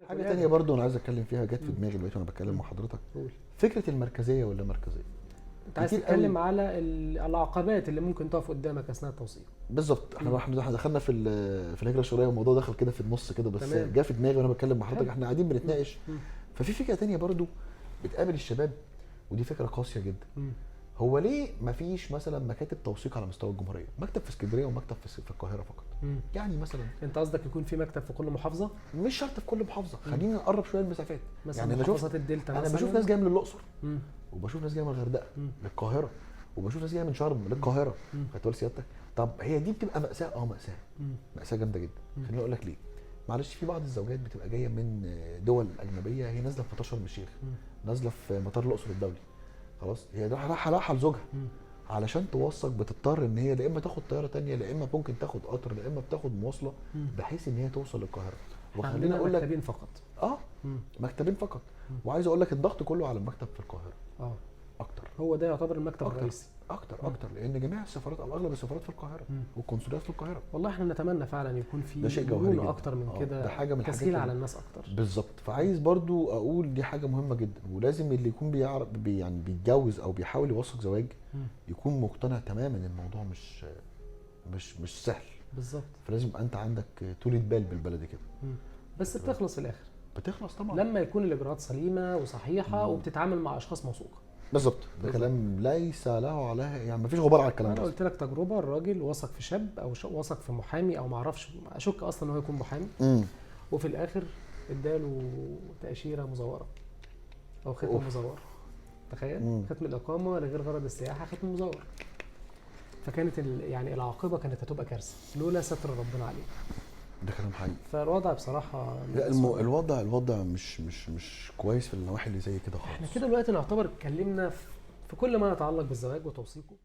حاجه تانية برضو انا عايز اتكلم فيها، جت في دماغي دلوقتي وانا بتكلم مع حضرتك. فكره المركزيه ولا مركزيه. انت عايز تتكلم على العقبات اللي ممكن تقف قدامك اثناء التوثيق. بالظبط. احنا دخلنا في الهجره الشرعيه، والموضوع دخل كده في النص كده، بس جه في دماغي وانا بتكلم مع حضرتك، احنا قاعدين بنتناقش. ففي فكره تانية برضو بتقابل الشباب، ودي فكره قاسيه جدا. هو ليه ما فيش مثلا مكاتب توثيق على مستوى الجمهوريه؟ مكتب في اسكندريه ومكتب في القاهره فقط. يعني مثلا انت قصدك يكون في مكتب في كل محافظه؟ مش شرط في كل محافظه، خلينا نقرب شويه المسافات. يعني محافظات الدلتا انا بشوف ناس جايه من الاقصر، وبشوف ناس جايه من الغردقه للقاهره، وبشوف ناس جايه من شرم للقاهره. خدت بالك سيادتك؟ طب هي دي بتبقى مأساة؟ مأساة جامده جدا. خليني اقول لك ليه. معلش، في بعض الزوجات بتبقى جايه من دول اجنبيه، هي نازله في مطار شرم الشيخ، نازله في مطار الاقصر الدولي، خلاص هي رايحه لزوجها، علشان توثق بتضطر ان هي لا اما تاخد طياره تانية، لا اما ممكن تاخد قطر، لا اما بتاخد مواصله، بحيث ان هي توصل للقاهره. وخلينا اقول لك مكتبين فقط. مكتبين فقط. وعايز اقول لك الضغط كله على المكتب في القاهره. اكتر. هو ده يعتبر المكتب الرئيسي. اكتر لان جميع السفارات او اغلب السفارات في القاهره، والقنصليات في القاهره. والله احنا نتمنى فعلا يكون في ده شيء جوهري اكتر من كده، ده حاجه من تسهيل على الناس اكتر. بالظبط. فعايز برضو اقول دي حاجه مهمه جدا، ولازم اللي يكون بيعرف يعني بيتجوز او بيحاول يوثق زواج يكون مقتنع تماما ان الموضوع مش سهل. بالظبط. فلازم يبقى انت عندك طولة بال بالبلدي كده. بس بتخلص في الاخر. بتخلص طبعا لما يكون الاجراءات سليمه وصحيحه وبتتعامل مع اشخاص موثوقه. بالظبط. ده كلام ليس له عليه، يعني مفيش غبار على الكلام ده. انا قلت لك تجربه، الراجل وثق في شاب او وثق في محامي او ما اعرفش، اشك اصلا ان هو يكون محامي. وفي الاخر اداله تاشيره مزوره او ختم مزور. تخيل. ختم الاقامه لغير غرض السياحه، ختم مزور. فكانت يعني العاقبه كانت هتبقى كارثه لولا ستر ربنا عليه. ده كلام حقيقي. فالوضع بصراحه لا الوضع مش كويس في النواحي اللي زي كده خالص. احنا كده دلوقتي نعتبر اتكلمنا في كل ما يتعلق بالزواج وتوثيقه.